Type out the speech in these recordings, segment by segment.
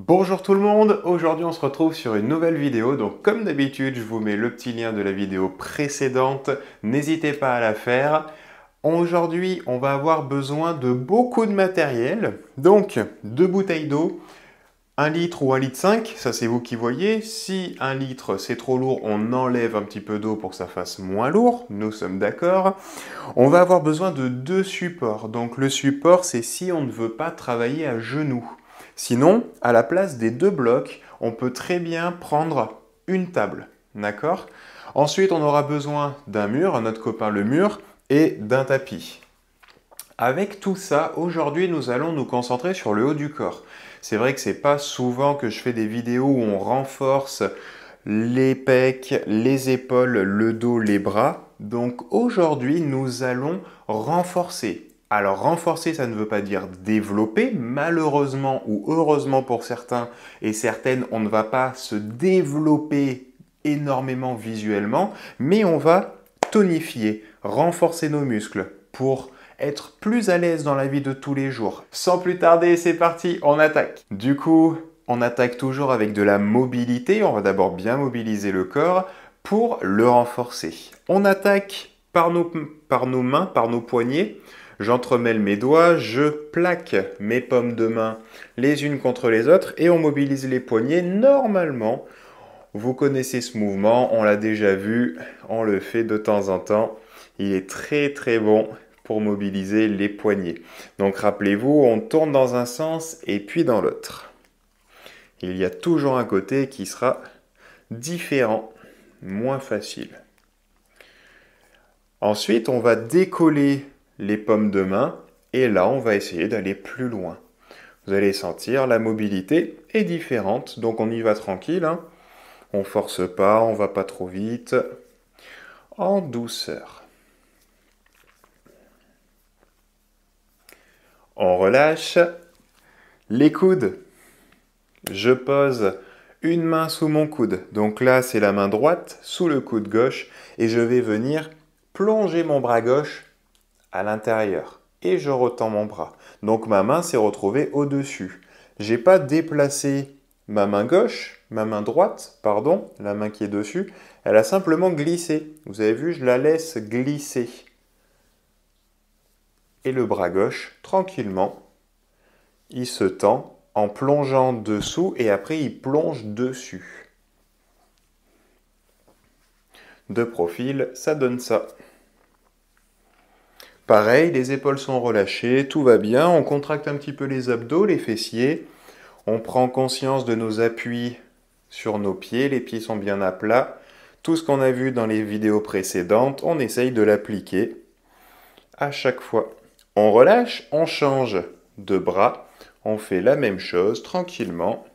Bonjour tout le monde, aujourd'hui on se retrouve sur une nouvelle vidéo, donc comme d'habitude je vous mets le petit lien de la vidéo précédente, n'hésitez pas à la faire. Aujourd'hui on va avoir besoin de beaucoup de matériel, donc 2 bouteilles d'eau, 1 litre ou 1,5 litre, ça c'est vous qui voyez. Si 1 litre c'est trop lourd, on enlève un petit peu d'eau pour que ça fasse moins lourd, nous sommes d'accord. On va avoir besoin de 2 supports, donc le support c'est si on ne veut pas travailler à genoux. Sinon, à la place des 2 blocs, on peut très bien prendre une table, d'accord? Ensuite, on aura besoin d'un mur, notre copain le mur, et d'un tapis. Avec tout ça, aujourd'hui, nous allons nous concentrer sur le haut du corps. C'est vrai que c'est pas souvent que je fais des vidéos où on renforce les pecs, les épaules, le dos, les bras. Donc aujourd'hui, nous allons renforcer. Alors renforcer, ça ne veut pas dire développer. Malheureusement ou heureusement pour certains et certaines, on ne va pas se développer énormément visuellement, mais on va tonifier, renforcer nos muscles pour être plus à l'aise dans la vie de tous les jours. Sans plus tarder, c'est parti, on attaque. Du coup, on attaque toujours avec de la mobilité. On va d'abord bien mobiliser le corps pour le renforcer. On attaque par nos mains, par nos poignets. J'entremêle mes doigts, je plaque mes paumes de main les unes contre les autres et on mobilise les poignets. Normalement, vous connaissez ce mouvement, on l'a déjà vu, on le fait de temps en temps. Il est très très bon pour mobiliser les poignets. Donc rappelez-vous, on tourne dans un sens et puis dans l'autre. Il y a toujours un côté qui sera différent, moins facile. Ensuite, on va décoller les paumes de main et là, on va essayer d'aller plus loin. Vous allez sentir, la mobilité est différente, donc on y va tranquille. On ne force pas, on ne va pas trop vite, en douceur. On relâche les coudes. Je pose une main sous mon coude. Donc là, c'est la main droite sous le coude gauche et je vais venir plonger mon bras gauche à l'intérieur. Et je retends mon bras. Donc ma main s'est retrouvée au-dessus. Je n'ai pas déplacé ma main gauche, ma main droite, pardon, la main qui est dessus. Elle a simplement glissé. Vous avez vu, je la laisse glisser. Et le bras gauche, tranquillement, il se tend en plongeant dessous et après il plonge dessus. De profil, ça donne ça. Pareil, les épaules sont relâchées, tout va bien, on contracte un petit peu les abdos, les fessiers, on prend conscience de nos appuis sur nos pieds, les pieds sont bien à plat. Tout ce qu'on a vu dans les vidéos précédentes, on essaye de l'appliquer à chaque fois. On relâche, on change de bras, on fait la même chose tranquillement.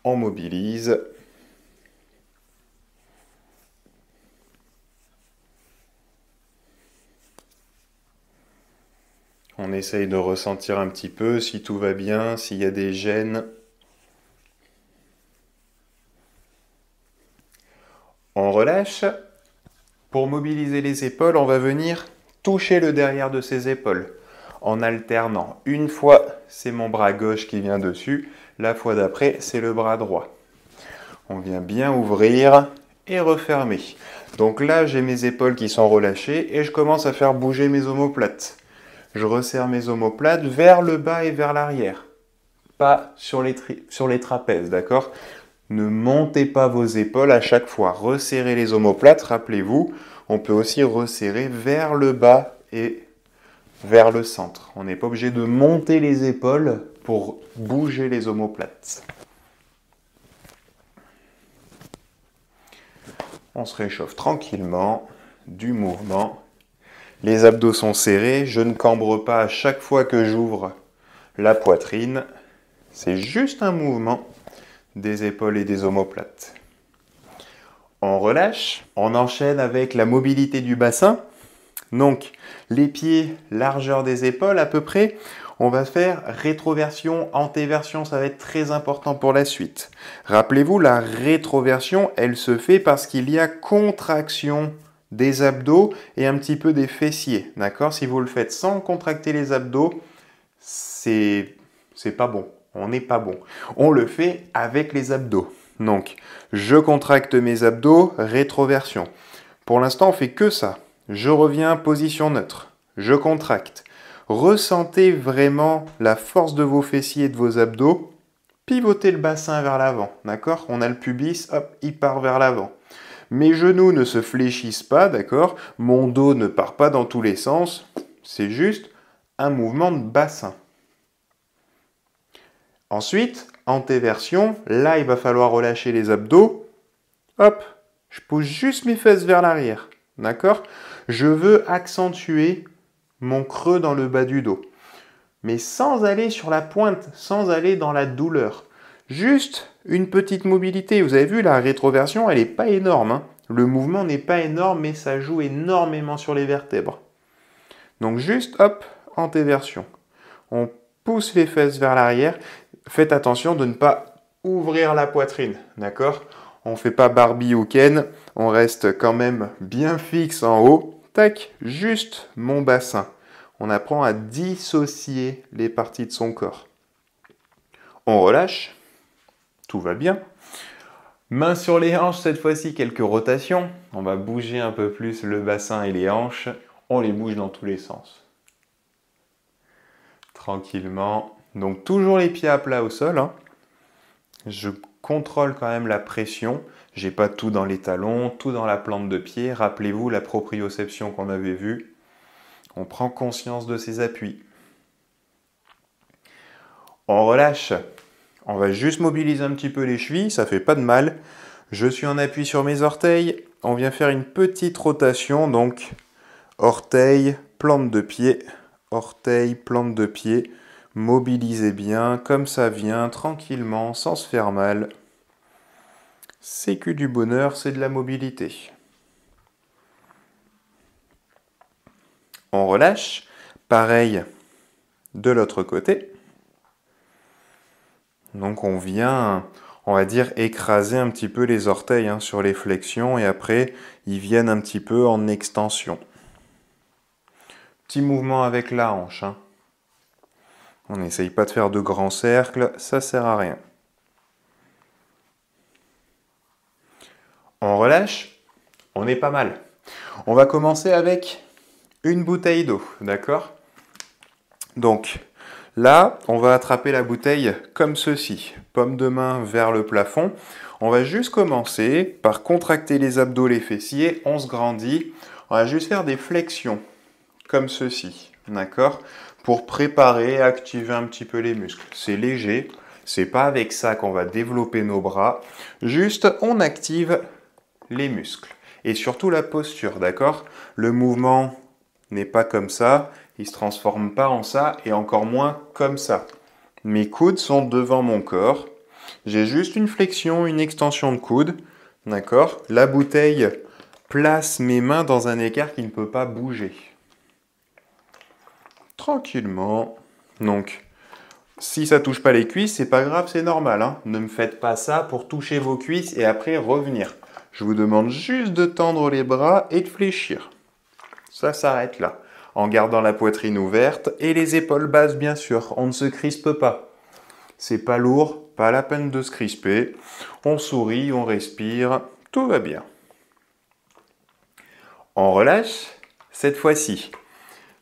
On mobilise. On essaye de ressentir un petit peu si tout va bien, s'il y a des gênes. On relâche. Pour mobiliser les épaules, on va venir toucher le derrière de ses épaules en alternant. Une fois, c'est mon bras gauche qui vient dessus. La fois d'après, c'est le bras droit. On vient bien ouvrir et refermer. Donc là, j'ai mes épaules qui sont relâchées et je commence à faire bouger mes omoplates. Je resserre mes omoplates vers le bas et vers l'arrière. Pas sur les trapèzes, d'accord? Ne montez pas vos épaules à chaque fois. Resserrez les omoplates, rappelez-vous. On peut aussi resserrer vers le bas et vers le centre. On n'est pas obligé de monter les épaules pour bouger les omoplates. On se réchauffe tranquillement du mouvement. Les abdos sont serrés. Je ne cambre pas à chaque fois que j'ouvre la poitrine. C'est juste un mouvement des épaules et des omoplates. On relâche. On enchaîne avec la mobilité du bassin. Donc, les pieds, largeur des épaules à peu près. On va faire rétroversion, antéversion, ça va être très important pour la suite. Rappelez-vous, la rétroversion, elle se fait parce qu'il y a contraction des abdos et un petit peu des fessiers. D'accord? Si vous le faites sans contracter les abdos, c'est c'est pas bon. On n'est pas bon. On le fait avec les abdos. Donc, je contracte mes abdos, rétroversion. Pour l'instant, on fait que ça. Je reviens, position neutre. Je contracte. Ressentez vraiment la force de vos fessiers et de vos abdos. Pivotez le bassin vers l'avant, d'accord? On a le pubis, hop, il part vers l'avant. Mes genoux ne se fléchissent pas, d'accord? Mon dos ne part pas dans tous les sens. C'est juste un mouvement de bassin. Ensuite, antéversion, là il va falloir relâcher les abdos. Hop, je pousse juste mes fesses vers l'arrière, d'accord? Je veux accentuer mon creux dans le bas du dos. Mais sans aller sur la pointe, sans aller dans la douleur. Juste une petite mobilité. Vous avez vu, la rétroversion, elle n'est pas énorme, hein. Le mouvement n'est pas énorme, mais ça joue énormément sur les vertèbres. Donc juste, hop, antéversion. On pousse les fesses vers l'arrière. Faites attention de ne pas ouvrir la poitrine, d'accord? On ne fait pas Barbie ou Ken, on reste quand même bien fixe en haut. Tac, juste mon bassin. On apprend à dissocier les parties de son corps. On relâche, tout va bien. Mains sur les hanches, cette fois-ci quelques rotations. On va bouger un peu plus le bassin et les hanches. On les bouge dans tous les sens. Tranquillement. Donc toujours les pieds à plat au sol, hein. Je contrôle quand même la pression. J'ai pas tout dans les talons, tout dans la plante de pied. Rappelez-vous la proprioception qu'on avait vue. On prend conscience de ses appuis. On relâche. On va juste mobiliser un petit peu les chevilles, ça fait pas de mal. Je suis en appui sur mes orteils. On vient faire une petite rotation, donc orteil, plante de pied, orteil, plante de pied. Mobilisez bien, comme ça vient, tranquillement, sans se faire mal. C'est que du bonheur, c'est de la mobilité. On relâche. Pareil de l'autre côté. Donc on vient, on va dire, écraser un petit peu les orteils hein, sur les flexions et après, ils viennent un petit peu en extension. Petit mouvement avec la hanche. Hein. On n'essaye pas de faire de grands cercles, ça sert à rien. On relâche, on est pas mal. On va commencer avec une bouteille d'eau, d'accord? Donc là, on va attraper la bouteille comme ceci, paume de main vers le plafond. On va juste commencer par contracter les abdos, les fessiers, on se grandit. On va juste faire des flexions, comme ceci, d'accord? Pour préparer, activer un petit peu les muscles. C'est léger, c'est pas avec ça qu'on va développer nos bras. Juste, on active les muscles. Et surtout la posture, d'accord? Le mouvement n'est pas comme ça, il ne se transforme pas en ça, et encore moins comme ça. Mes coudes sont devant mon corps. J'ai juste une flexion, une extension de coude, d'accord? La bouteille place mes mains dans un écart qui ne peut pas bouger. Tranquillement. Donc, si ça touche pas les cuisses, c'est pas grave, c'est normal. Hein. Ne me faites pas ça pour toucher vos cuisses et après revenir. Je vous demande juste de tendre les bras et de fléchir. Ça s'arrête là. En gardant la poitrine ouverte et les épaules basses, bien sûr. On ne se crispe pas. C'est pas lourd, pas la peine de se crisper. On sourit, on respire, tout va bien. On relâche. Cette fois-ci,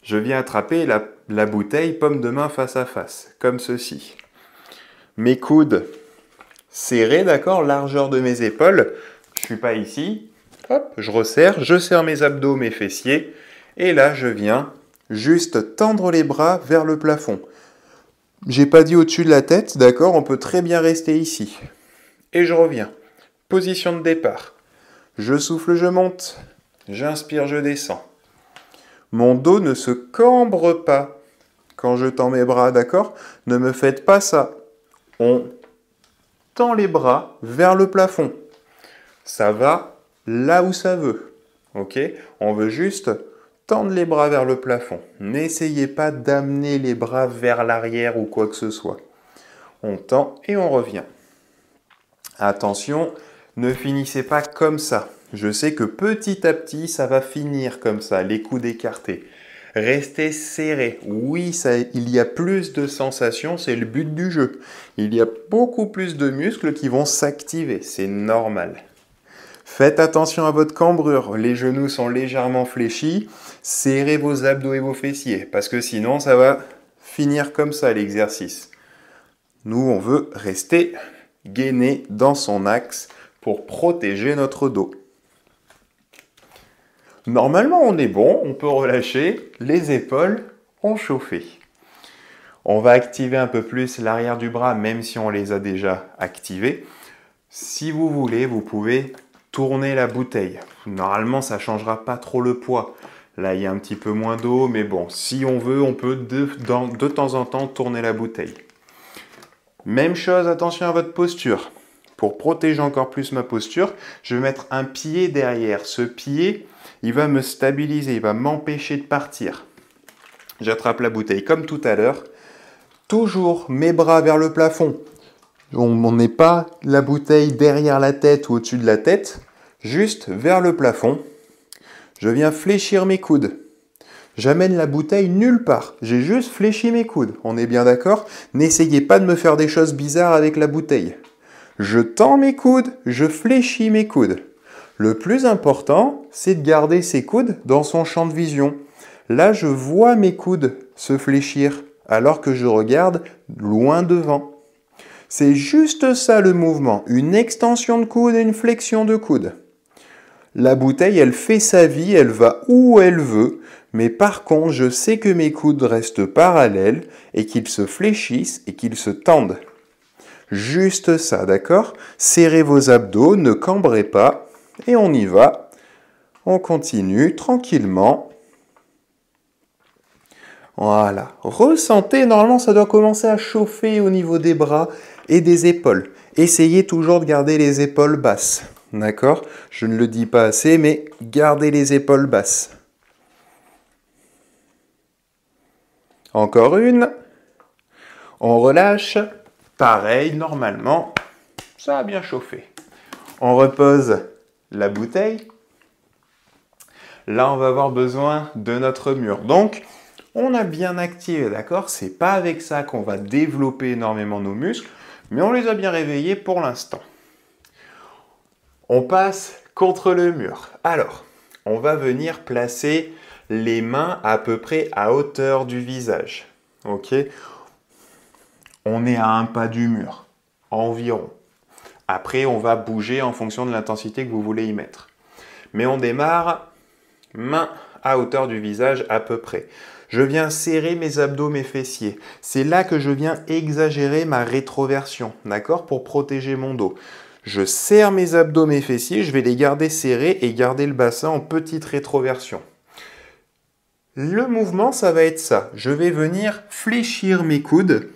je viens attraper la bouteille paume de main face à face, comme ceci. Mes coudes serrés, d'accord, largeur de mes épaules. Je ne suis pas ici. Hop, je serre mes abdos, mes fessiers. Et là, je viens juste tendre les bras vers le plafond. J'ai pas dit au-dessus de la tête, d'accord, on peut très bien rester ici. Et je reviens. Position de départ. Je souffle, je monte. J'inspire, je descends. Mon dos ne se cambre pas quand je tends mes bras, d'accord? Ne me faites pas ça. On tend les bras vers le plafond. Ça va là où ça veut. Ok? On veut juste tendre les bras vers le plafond. N'essayez pas d'amener les bras vers l'arrière ou quoi que ce soit. On tend et on revient. Attention, ne finissez pas comme ça. Je sais que petit à petit, ça va finir comme ça, les coudes écartés. Restez serré. Oui, il y a plus de sensations, c'est le but du jeu. Il y a beaucoup plus de muscles qui vont s'activer, c'est normal. Faites attention à votre cambrure, les genoux sont légèrement fléchis, serrez vos abdos et vos fessiers, parce que sinon ça va finir comme ça l'exercice. Nous, on veut rester gainé dans son axe pour protéger notre dos. Normalement, on est bon, on peut relâcher, les épaules ont chauffé. On va activer un peu plus l'arrière du bras, même si on les a déjà activés. Si vous voulez, vous pouvez tourner la bouteille. Normalement, ça ne changera pas trop le poids. Là, il y a un petit peu moins d'eau, mais bon, si on veut, on peut de temps en temps tourner la bouteille. Même chose, attention à votre posture. Pour protéger encore plus ma posture, je vais mettre un pied derrière. Ce pied, il va me stabiliser, il va m'empêcher de partir. J'attrape la bouteille comme tout à l'heure. Toujours mes bras vers le plafond. On n'est pas la bouteille derrière la tête ou au-dessus de la tête, juste vers le plafond. Je viens fléchir mes coudes. J'amène la bouteille nulle part. J'ai juste fléchi mes coudes. On est bien d'accord? N'essayez pas de me faire des choses bizarres avec la bouteille. Je tends mes coudes, je fléchis mes coudes. Le plus important, c'est de garder ses coudes dans son champ de vision. Là, je vois mes coudes se fléchir alors que je regarde loin devant. C'est juste ça le mouvement, une extension de coude et une flexion de coude. La bouteille, elle fait sa vie, elle va où elle veut, mais par contre, je sais que mes coudes restent parallèles et qu'ils se fléchissent et qu'ils se tendent. Juste ça, d'accord? Serrez vos abdos, ne cambrez pas, et on y va. On continue tranquillement. Voilà. Ressentez, normalement, ça doit commencer à chauffer au niveau des bras et des épaules. Essayez toujours de garder les épaules basses. D'accord? Je ne le dis pas assez, mais gardez les épaules basses. Encore une. On relâche. Pareil, normalement, ça a bien chauffé. On repose la bouteille. Là, on va avoir besoin de notre mur. Donc, on a bien activé, d'accord? C'est pas avec ça qu'on va développer énormément nos muscles, mais on les a bien réveillés pour l'instant. On passe contre le mur. Alors, on va venir placer les mains à peu près à hauteur du visage. Ok? On est à un pas du mur, environ. Après, on va bouger en fonction de l'intensité que vous voulez y mettre. Mais on démarre, main à hauteur du visage à peu près. Je viens serrer mes abdos, mes fessiers. C'est là que je viens exagérer ma rétroversion, d'accord? Pour protéger mon dos. Je serre mes abdos, mes fessiers, je vais les garder serrés et garder le bassin en petite rétroversion. Le mouvement, ça va être ça. Je vais venir fléchir mes coudes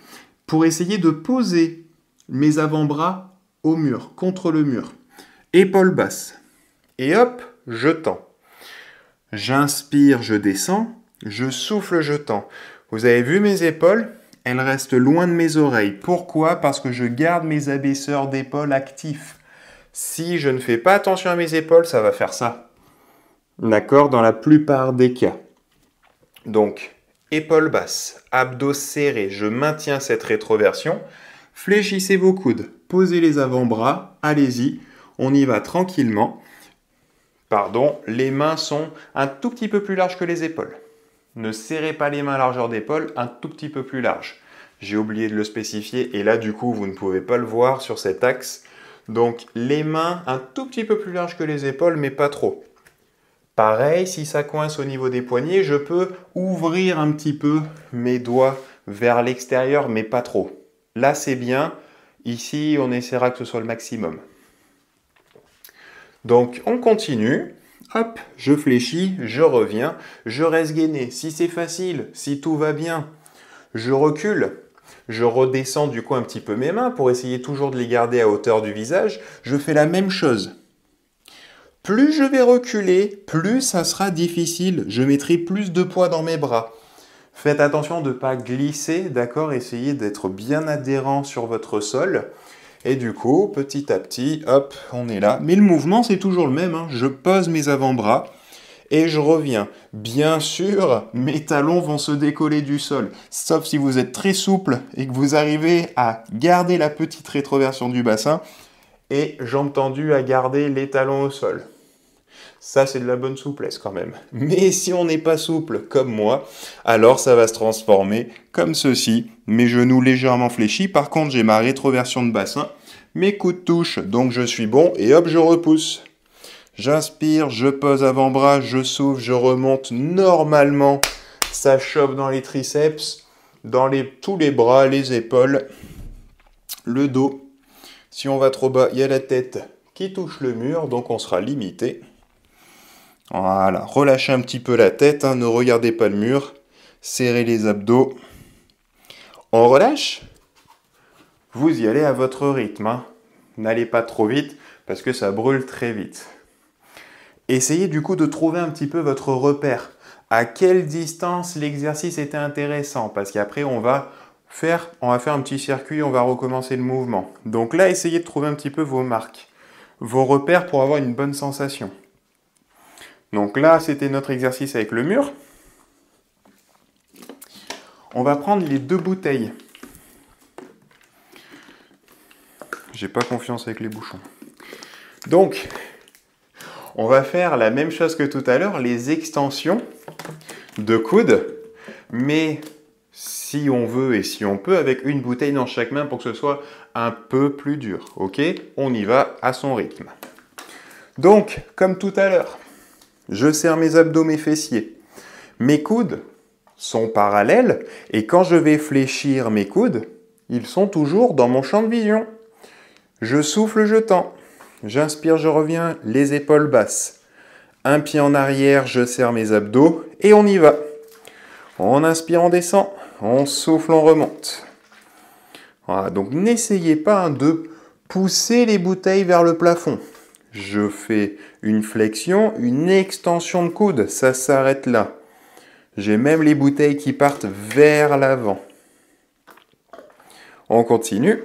pour essayer de poser mes avant-bras au mur, contre le mur. Épaules basses. Et hop, je tends. J'inspire, je descends. Je souffle, je tends. Vous avez vu mes épaules? Elles restent loin de mes oreilles. Pourquoi? Parce que je garde mes abaisseurs d'épaules actifs. Si je ne fais pas attention à mes épaules, ça va faire ça. D'accord? Dans la plupart des cas. Donc, épaules basses, abdos serrés, je maintiens cette rétroversion. Fléchissez vos coudes, posez les avant-bras, allez-y, on y va tranquillement. Pardon, les mains sont un tout petit peu plus larges que les épaules. Ne serrez pas les mains à largeur d'épaule, un tout petit peu plus large. J'ai oublié de le spécifier et là du coup vous ne pouvez pas le voir sur cet axe. Donc les mains un tout petit peu plus larges que les épaules mais pas trop. Pareil, si ça coince au niveau des poignets, je peux ouvrir un petit peu mes doigts vers l'extérieur mais pas trop. Là c'est bien, ici on essaiera que ce soit le maximum. Donc on continue. Hop, je fléchis, je reviens, je reste gainé. Si c'est facile, si tout va bien, je recule. Je redescends du coup un petit peu mes mains pour essayer toujours de les garder à hauteur du visage. Je fais la même chose. Plus je vais reculer, plus ça sera difficile. Je mettrai plus de poids dans mes bras. Faites attention de ne pas glisser, d'accord? Essayez d'être bien adhérent sur votre sol. Et du coup, petit à petit, hop, on est là. Mais le mouvement, c'est toujours le même. Hein. Je pose mes avant-bras et je reviens. Bien sûr, mes talons vont se décoller du sol, sauf si vous êtes très souple et que vous arrivez à garder la petite rétroversion du bassin et jambes tendues à garder les talons au sol. Ça, c'est de la bonne souplesse quand même. Mais si on n'est pas souple comme moi, alors ça va se transformer comme ceci. Mes genoux légèrement fléchis. Par contre, j'ai ma rétroversion de bassin. Mes coudes touchent, donc je suis bon. Et hop, je repousse. J'inspire, je pose avant-bras, je souffle, je remonte. Normalement, ça chope dans les triceps, dans tous les bras, les épaules, le dos. Si on va trop bas, il y a la tête qui touche le mur, donc on sera limité. Voilà, relâchez un petit peu la tête, hein, ne regardez pas le mur, serrez les abdos. On relâche. Vous y allez à votre rythme, hein. N'allez pas trop vite parce que ça brûle très vite. Essayez du coup de trouver un petit peu votre repère. À quelle distance l'exercice était intéressant, parce qu'après on va faire un petit circuit, on va recommencer le mouvement. Donc là, essayez de trouver un petit peu vos marques, vos repères pour avoir une bonne sensation. Donc là, c'était notre exercice avec le mur. On va prendre les 2 bouteilles. J'ai pas confiance avec les bouchons. Donc, on va faire la même chose que tout à l'heure, les extensions de coude, mais si on veut et si on peut, avec une bouteille dans chaque main pour que ce soit un peu plus dur. Ok? On y va à son rythme. Donc, comme tout à l'heure, je serre mes abdos, mes fessiers. Mes coudes sont parallèles et quand je vais fléchir mes coudes, ils sont toujours dans mon champ de vision. Je souffle, je tends. J'inspire, je reviens, les épaules basses. Un pied en arrière, je serre mes abdos et on y va. On inspire, on descend. On souffle, on remonte. Voilà, donc n'essayez pas de pousser les bouteilles vers le plafond. Je fais une flexion, une extension de coude, ça s'arrête là. J'ai même les bouteilles qui partent vers l'avant. On continue.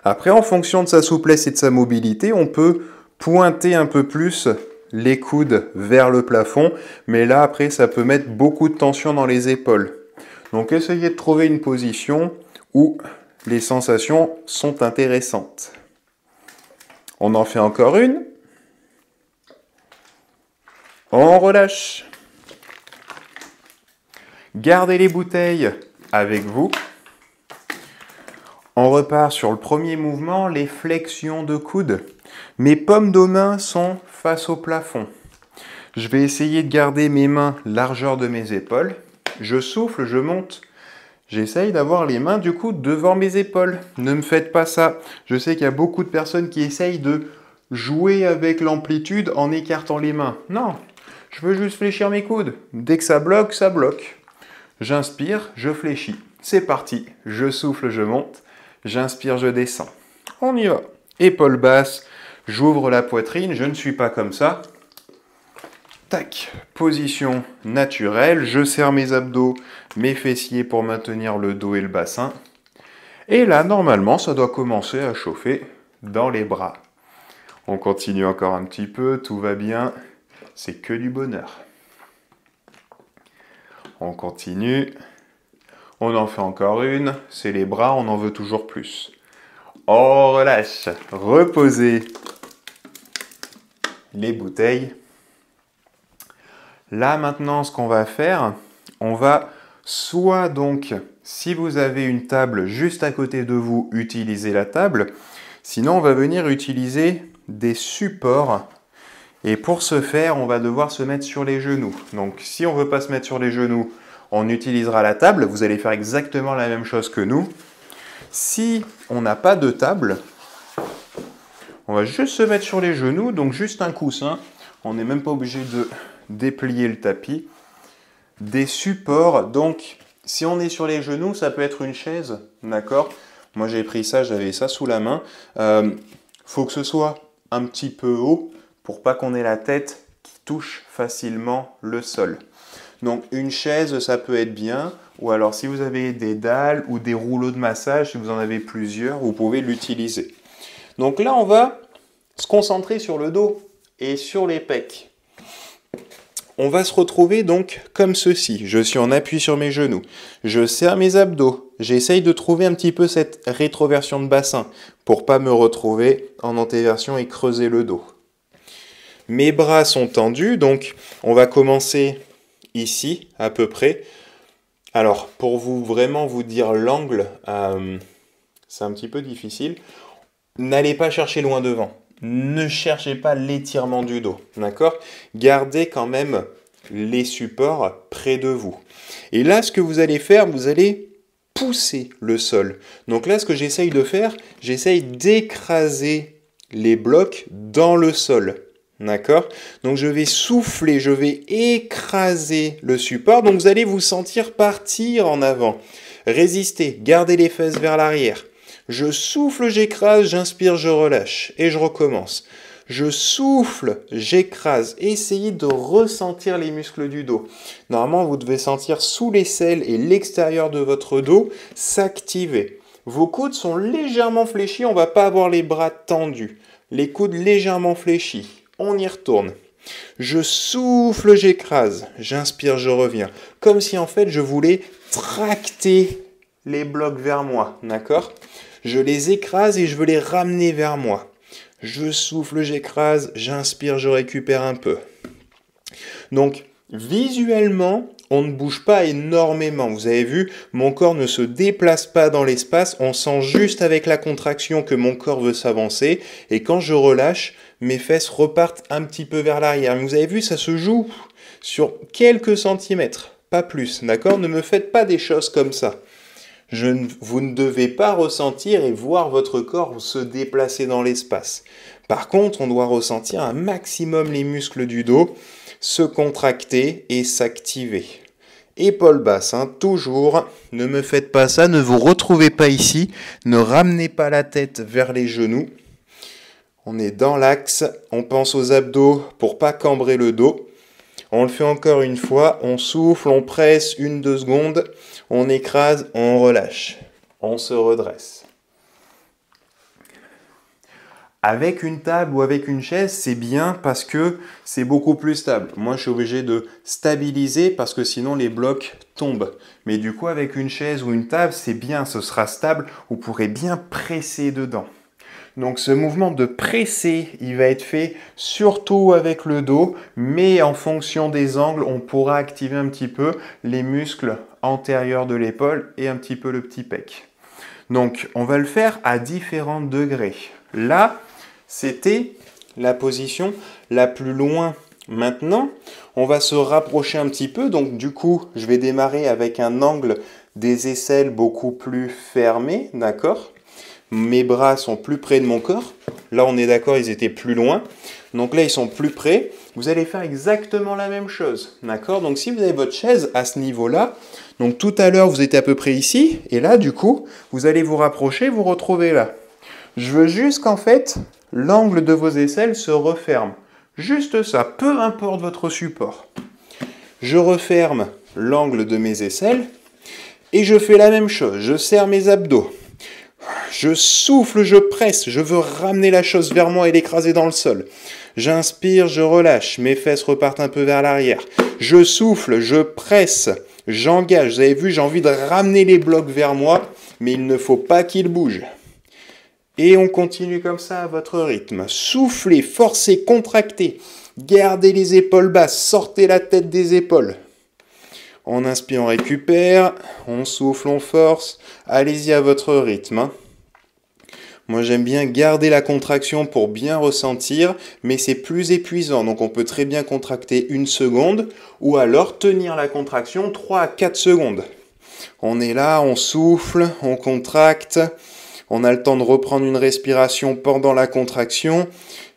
Après, en fonction de sa souplesse et de sa mobilité, on peut pointer un peu plus les coudes vers le plafond, mais là, après, ça peut mettre beaucoup de tension dans les épaules. Donc, essayez de trouver une position où les sensations sont intéressantes. On en fait encore une. On relâche. Gardez les bouteilles avec vous. On repart sur le premier mouvement, les flexions de coude. Mes paumes de main sont face au plafond. Je vais essayer de garder mes mains largeur de mes épaules. Je souffle, je monte. J'essaye d'avoir les mains du coup devant mes épaules. Ne me faites pas ça. Je sais qu'il y a beaucoup de personnes qui essayent de jouer avec l'amplitude en écartant les mains. Non, je veux juste fléchir mes coudes. Dès que ça bloque, ça bloque. J'inspire, je fléchis. C'est parti. Je souffle, je monte. J'inspire, je descends. On y va. Épaules basses, j'ouvre la poitrine, je ne suis pas comme ça. Tac, position naturelle, je serre mes abdos, mes fessiers pour maintenir le dos et le bassin. Et là, normalement, ça doit commencer à chauffer dans les bras. On continue encore un petit peu, tout va bien. C'est que du bonheur. On continue. On en fait encore une. C'est les bras, on en veut toujours plus. On relâche. Reposez les bouteilles. Là maintenant, ce qu'on va faire, on va soit donc, si vous avez une table juste à côté de vous, utiliser la table. Sinon, on va venir utiliser des supports. Et pour ce faire, on va devoir se mettre sur les genoux. Donc, si on ne veut pas se mettre sur les genoux, on utilisera la table. Vous allez faire exactement la même chose que nous. Si on n'a pas de table, on va juste se mettre sur les genoux, donc juste un coussin. On n'est même pas obligé de déplier le tapis. Des supports, donc si on est sur les genoux, ça peut être une chaise, d'accord? Moi j'ai pris ça, j'avais ça sous la main. Faut que ce soit un petit peu haut pour pas qu'on ait la tête qui touche facilement le sol. Donc une chaise, ça peut être bien, ou alors si vous avez des dalles ou des rouleaux de massage, si vous en avez plusieurs, vous pouvez l'utiliser. Donc là, on va se concentrer sur le dos et sur les pecs. On va se retrouver donc comme ceci. Je suis en appui sur mes genoux. Je serre mes abdos. J'essaye de trouver un petit peu cette rétroversion de bassin pour pas me retrouver en antéversion et creuser le dos. Mes bras sont tendus, donc on va commencer ici à peu près. Alors, pour vraiment vous dire l'angle, c'est un petit peu difficile. N'allez pas chercher loin devant. Ne cherchez pas l'étirement du dos, d'accord? Gardez quand même les supports près de vous. Et là, ce que vous allez faire, vous allez pousser le sol. Donc là, ce que j'essaye de faire, j'essaye d'écraser les blocs dans le sol. D'accord? Donc je vais souffler, je vais écraser le support. Donc vous allez vous sentir partir en avant. Résistez, gardez les fesses vers l'arrière. Je souffle, j'écrase, j'inspire, je relâche. Et je recommence. Je souffle, j'écrase. Essayez de ressentir les muscles du dos. Normalement, vous devez sentir sous l'aisselle et l'extérieur de votre dos s'activer. Vos coudes sont légèrement fléchis, on ne va pas avoir les bras tendus. Les coudes légèrement fléchis. On y retourne. Je souffle, j'écrase. J'inspire, je reviens. Comme si en fait je voulais tracter les blocs vers moi. D'accord ? Je les écrase et je veux les ramener vers moi. Je souffle, j'écrase. J'inspire, je récupère un peu. Donc, visuellement, on ne bouge pas énormément. Vous avez vu, mon corps ne se déplace pas dans l'espace. On sent juste avec la contraction que mon corps veut s'avancer. Et quand je relâche, mes fesses repartent un petit peu vers l'arrière. Vous avez vu, ça se joue sur quelques centimètres, pas plus. D'accord ? Ne me faites pas des choses comme ça. Vous ne devez pas ressentir et voir votre corps se déplacer dans l'espace. Par contre, on doit ressentir un maximum les muscles du dos se contracter et s'activer. Épaules basses, toujours. Ne me faites pas ça, ne vous retrouvez pas ici. Ne ramenez pas la tête vers les genoux. On est dans l'axe. On pense aux abdos pour pas cambrer le dos. On le fait encore une fois. On souffle, on presse 1-2 secondes. On écrase, on relâche. On se redresse. Avec une table ou avec une chaise, c'est bien parce que c'est beaucoup plus stable. Moi, je suis obligé de stabiliser parce que sinon les blocs tombent. Mais du coup, avec une chaise ou une table, c'est bien, ce sera stable. Vous pourrez bien presser dedans. Donc ce mouvement de presser, il va être fait surtout avec le dos, mais en fonction des angles, on pourra activer un petit peu les muscles antérieurs de l'épaule et un petit peu le petit pec. Donc on va le faire à différents degrés. Là, c'était la position la plus loin. Maintenant, on va se rapprocher un petit peu. Donc du coup, je vais démarrer avec un angle des aisselles beaucoup plus fermé, d'accord ? Mes bras sont plus près de mon corps. Là, on est d'accord, ils étaient plus loin. Donc là, ils sont plus près. Vous allez faire exactement la même chose, d'accord ? Donc si vous avez votre chaise à ce niveau-là, donc tout à l'heure, vous étiez à peu près ici. Et là, du coup, vous allez vous rapprocher, vous retrouver là. Je veux juste qu'en fait, l'angle de vos aisselles se referme. Juste ça, peu importe votre support. Je referme l'angle de mes aisselles et je fais la même chose. Je serre mes abdos. Je souffle, je presse. Je veux ramener la chose vers moi et l'écraser dans le sol. J'inspire, je relâche. Mes fesses repartent un peu vers l'arrière. Je souffle, je presse. J'engage. Vous avez vu, j'ai envie de ramener les blocs vers moi, mais il ne faut pas qu'ils bougent. Et on continue comme ça à votre rythme. Soufflez, forcez, contractez. Gardez les épaules basses, sortez la tête des épaules. On inspire, on récupère. On souffle, on force. Allez-y à votre rythme. Moi, j'aime bien garder la contraction pour bien ressentir, mais c'est plus épuisant. Donc, on peut très bien contracter 1 seconde ou alors tenir la contraction 3 à 4 secondes. On est là, on souffle, on contracte. On a le temps de reprendre une respiration pendant la contraction.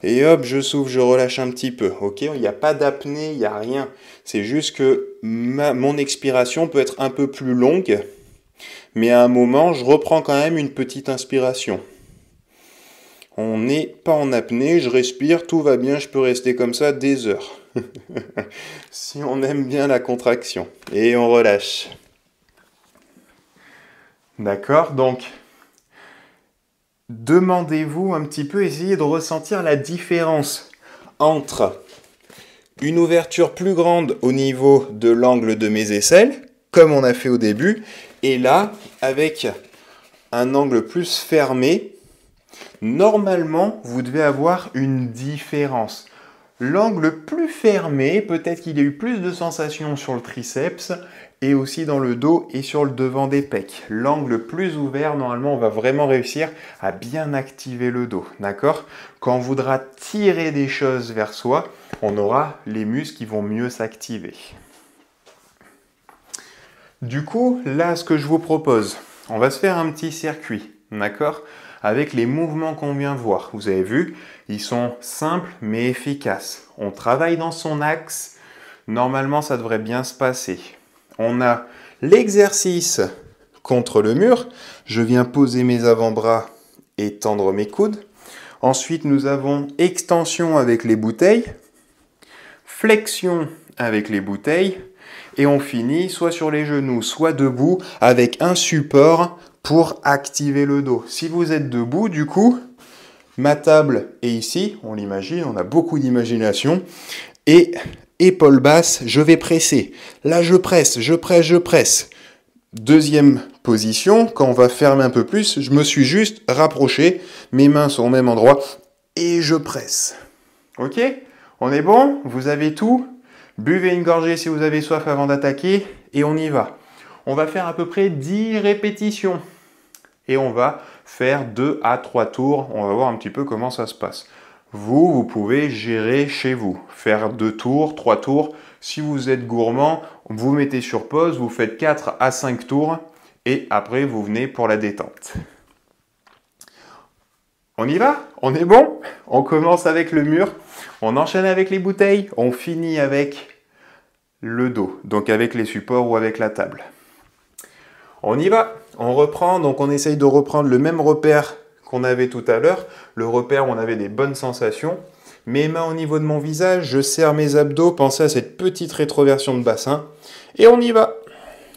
Et hop, je souffle, je relâche un petit peu. Ok, il n'y a pas d'apnée, il n'y a rien. C'est juste que mon expiration peut être un peu plus longue. Mais à un moment, je reprends quand même une petite inspiration. On n'est pas en apnée, je respire, tout va bien, je peux rester comme ça des heures. Si on aime bien la contraction. Et on relâche. D'accord, donc demandez-vous un petit peu, essayez de ressentir la différence entre une ouverture plus grande au niveau de l'angle de mes aisselles, comme on a fait au début. Et là, avec un angle plus fermé, normalement, vous devez avoir une différence. L'angle plus fermé, peut-être qu'il y a eu plus de sensations sur le triceps et aussi dans le dos et sur le devant des pecs. L'angle plus ouvert, normalement, on va vraiment réussir à bien activer le dos, d'accord? Quand on voudra tirer des choses vers soi, on aura les muscles qui vont mieux s'activer. Du coup, là, ce que je vous propose, on va se faire un petit circuit, d'accord? Avec les mouvements qu'on vient voir. Vous avez vu, ils sont simples mais efficaces. On travaille dans son axe. Normalement, ça devrait bien se passer. On a l'exercice contre le mur. Je viens poser mes avant-bras et tendre mes coudes. Ensuite, nous avons extension avec les bouteilles, flexion avec les bouteilles, et on finit soit sur les genoux, soit debout avec un support pour activer le dos. Si vous êtes debout, du coup, ma table est ici, on l'imagine, on a beaucoup d'imagination, et épaule basse, je vais presser. Là, je presse, je presse, je presse. Deuxième position, quand on va fermer un peu plus, je me suis juste rapproché, mes mains sont au même endroit, et je presse. Ok? On est bon? Vous avez tout? Buvez une gorgée si vous avez soif avant d'attaquer, et on y va. On va faire à peu près 10 répétitions. Et on va faire 2 à 3 tours. On va voir un petit peu comment ça se passe. Vous pouvez gérer chez vous. Faire 2 tours, 3 tours. Si vous êtes gourmand, vous mettez sur pause, vous faites 4 à 5 tours. Et après, vous venez pour la détente. On y va? On est bon? On commence avec le mur. On enchaîne avec les bouteilles. On finit avec le dos. Donc avec les supports ou avec la table. On y va, on reprend, donc on essaye de reprendre le même repère qu'on avait tout à l'heure, le repère où on avait des bonnes sensations. Mes mains au niveau de mon visage, je serre mes abdos, pensez à cette petite rétroversion de bassin. Et on y va.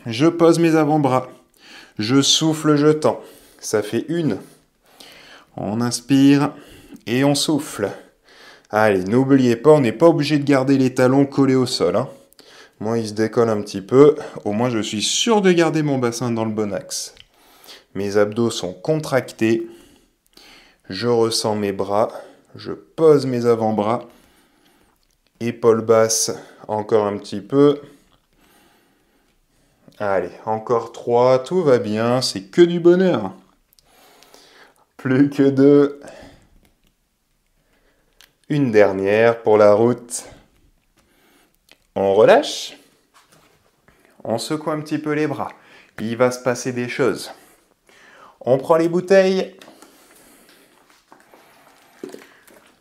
Je pose mes avant-bras, je souffle, je tends. Ça fait 1. On inspire et on souffle. Allez, n'oubliez pas, on n'est pas obligé de garder les talons collés au sol, hein. Moi, il se décolle un petit peu. Au moins, je suis sûr de garder mon bassin dans le bon axe. Mes abdos sont contractés. Je ressens mes bras. Je pose mes avant-bras. Épaule basse, encore un petit peu. Allez, encore 3. Tout va bien. C'est que du bonheur. Plus que 2. Une dernière pour la route. On relâche, on secoue un petit peu les bras, il va se passer des choses. On prend les bouteilles,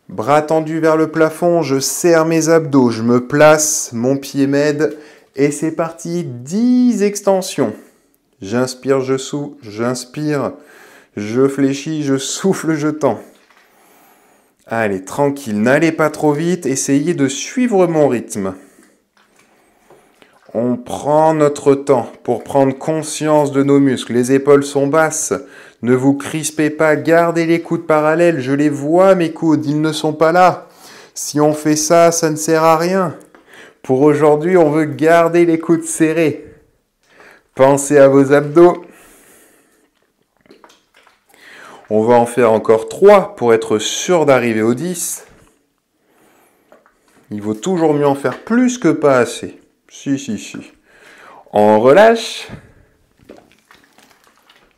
bras tendus vers le plafond, je serre mes abdos, je me place, mon pied m'aide, et c'est parti, 10 extensions. J'inspire, je souffle, j'inspire, je fléchis, je souffle, je tends. Allez, tranquille, n'allez pas trop vite, essayez de suivre mon rythme. On prend notre temps pour prendre conscience de nos muscles. Les épaules sont basses. Ne vous crispez pas. Gardez les coudes parallèles. Je les vois, mes coudes. Ils ne sont pas là. Si on fait ça, ça ne sert à rien. Pour aujourd'hui, on veut garder les coudes serrés. Pensez à vos abdos. On va en faire encore 3 pour être sûr d'arriver aux 10. Il vaut toujours mieux en faire plus que pas assez. Si. On relâche.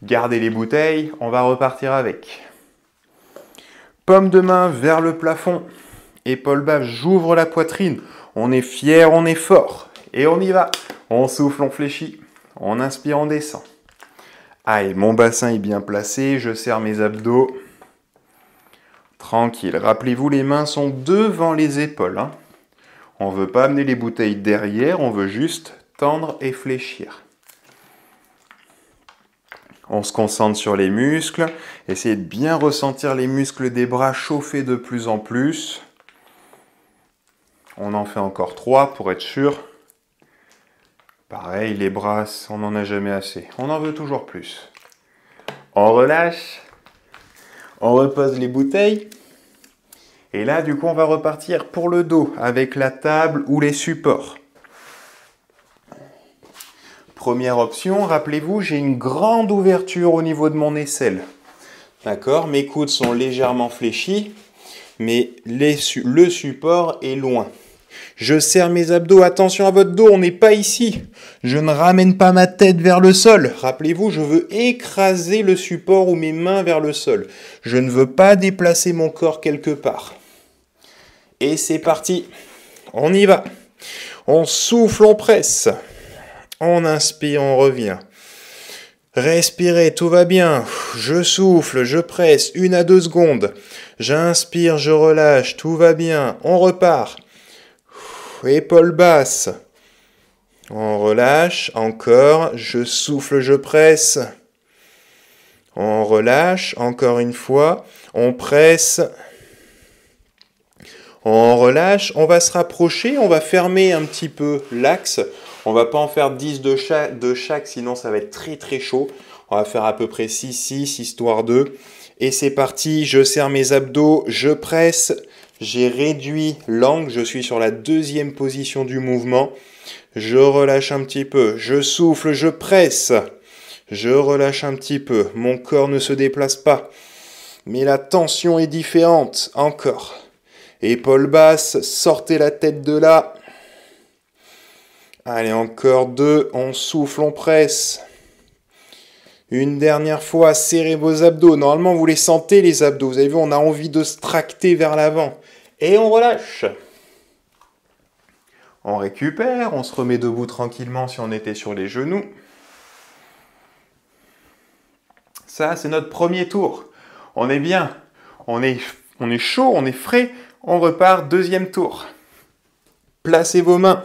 Gardez les bouteilles, on va repartir avec. Paume de main vers le plafond. Épaule basse, j'ouvre la poitrine. On est fier, on est fort. Et on y va. On souffle, on fléchit. On inspire, on descend. Allez, mon bassin est bien placé, je serre mes abdos. Tranquille. Rappelez-vous, les mains sont devant les épaules, hein. On ne veut pas amener les bouteilles derrière, on veut juste tendre et fléchir. On se concentre sur les muscles. Essayez de bien ressentir les muscles des bras chauffer de plus en plus. On en fait encore 3 pour être sûr. Pareil, les bras, on n'en a jamais assez. On en veut toujours plus. On relâche. On repose les bouteilles. Et là, du coup, on va repartir pour le dos avec la table ou les supports. Première option, rappelez-vous, j'ai une grande ouverture au niveau de mon aisselle. D'accord? Mes coudes sont légèrement fléchis, mais le support est loin. Je serre mes abdos, attention à votre dos, on n'est pas ici. Je ne ramène pas ma tête vers le sol. Rappelez-vous, je veux écraser le support ou mes mains vers le sol. Je ne veux pas déplacer mon corps quelque part. Et c'est parti, on y va. On souffle, on presse. On inspire, on revient. Respirez, tout va bien. Je souffle, je presse, 1 à 2 secondes. J'inspire, je relâche, tout va bien. On repart. Épaules basses. On relâche, encore. Je souffle, je presse. On relâche, encore une fois. On presse. On relâche, on va se rapprocher, on va fermer un petit peu l'axe. On va pas en faire 10 de chaque, sinon ça va être très très chaud. On va faire à peu près 6, histoire de. Et c'est parti, je serre mes abdos, je presse. J'ai réduit l'angle, je suis sur la 2e position du mouvement. Je relâche un petit peu, je souffle, je presse. Je relâche un petit peu, mon corps ne se déplace pas. Mais la tension est différente, encore. Épaules basses, sortez la tête de là. Allez, encore 2, on souffle, on presse. Une dernière fois, serrez vos abdos. Normalement, vous les sentez, les abdos. Vous avez vu, on a envie de se tracter vers l'avant. Et on relâche. On récupère, on se remet debout tranquillement si on était sur les genoux. Ça, c'est notre premier tour. On est bien. On est chaud, on est frais. On repart, 2e tour. Placez vos mains.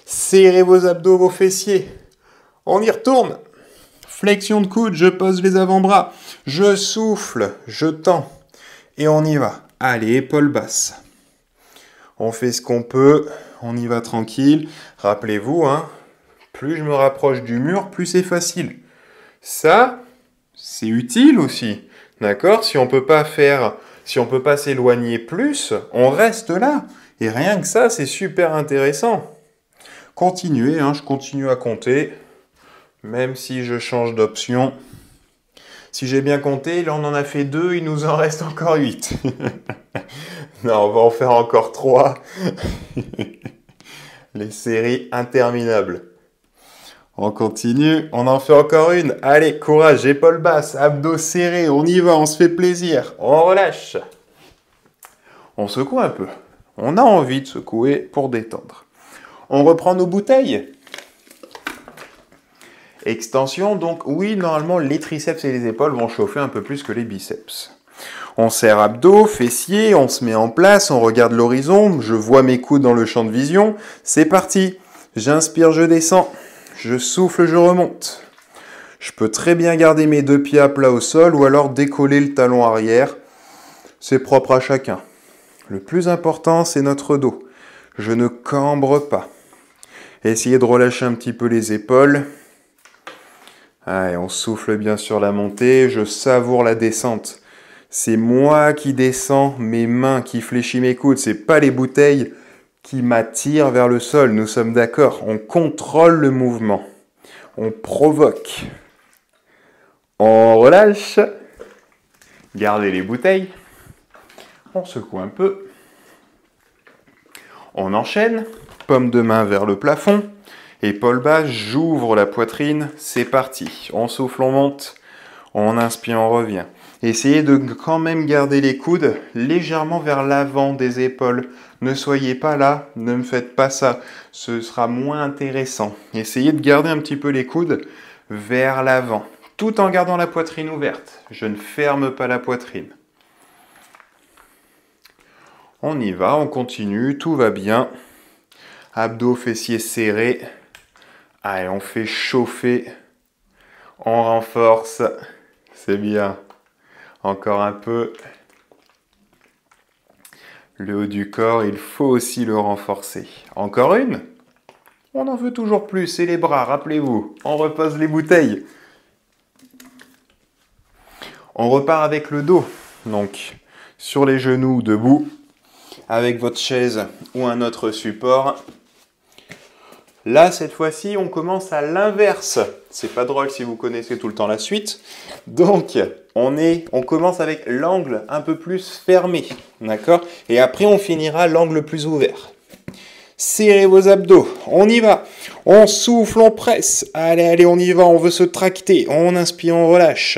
Serrez vos abdos, vos fessiers. On y retourne. Flexion de coude, je pose les avant-bras. Je souffle, je tends. Et on y va. Allez, épaules basses. On fait ce qu'on peut. On y va tranquille. Rappelez-vous, plus je me rapproche du mur, plus c'est facile. Ça, c'est utile aussi. D'accord? Si on peut pas s'éloigner plus, on reste là. Et rien que ça, c'est super intéressant. Continuez, je continue à compter, même si je change d'option. Si j'ai bien compté, là on en a fait 2, il nous en reste encore 8. Non, on va en faire encore 3. Les séries interminables. On continue, on en fait encore une. Allez, courage, épaules basses, abdos serrés, on y va, on se fait plaisir. On relâche. On secoue un peu. On a envie de secouer pour détendre. On reprend nos bouteilles. Extension, donc oui, normalement, les triceps et les épaules vont chauffer un peu plus que les biceps. On serre abdos, fessiers, on se met en place, on regarde l'horizon, je vois mes coudes dans le champ de vision. C'est parti. J'inspire, je descends. Je souffle, je remonte. Je peux très bien garder mes 2 pieds à plat au sol ou alors décoller le talon arrière. C'est propre à chacun. Le plus important, c'est notre dos. Je ne cambre pas. Essayez de relâcher un petit peu les épaules. Allez, on souffle bien sur la montée. Je savoure la descente. C'est moi qui descends, mes mains qui fléchissent mes coudes. C'est pas les bouteilles qui m'attirent vers le sol. Nous sommes d'accord. On contrôle le mouvement. On provoque. On relâche. Gardez les bouteilles. On secoue un peu. On enchaîne. Paume de main vers le plafond. Épaules basses, j'ouvre la poitrine. C'est parti. On souffle, on monte. On inspire, on revient. Essayez de quand même garder les coudes légèrement vers l'avant des épaules. Ne soyez pas là, ne me faites pas ça. Ce sera moins intéressant. Essayez de garder un petit peu les coudes vers l'avant, tout en gardant la poitrine ouverte. Je ne ferme pas la poitrine. On y va, on continue, tout va bien. Abdos, fessiers serrés. Allez, on fait chauffer. On renforce. C'est bien. Encore un peu. Le haut du corps, il faut aussi le renforcer. Encore une. On en veut toujours plus. Et les bras, rappelez-vous. On repose les bouteilles. On repart avec le dos. Donc, sur les genoux, debout. avec votre chaise ou un autre support. Là, cette fois-ci, on commence à l'inverse. C'est pas drôle si vous connaissez tout le temps la suite. Donc, on commence avec l'angle un peu plus fermé, d'accord? Et après, on finira l'angle plus ouvert. Serrez vos abdos, on y va. On souffle, on presse. Allez, allez, on y va, on veut se tracter. On inspire, on relâche.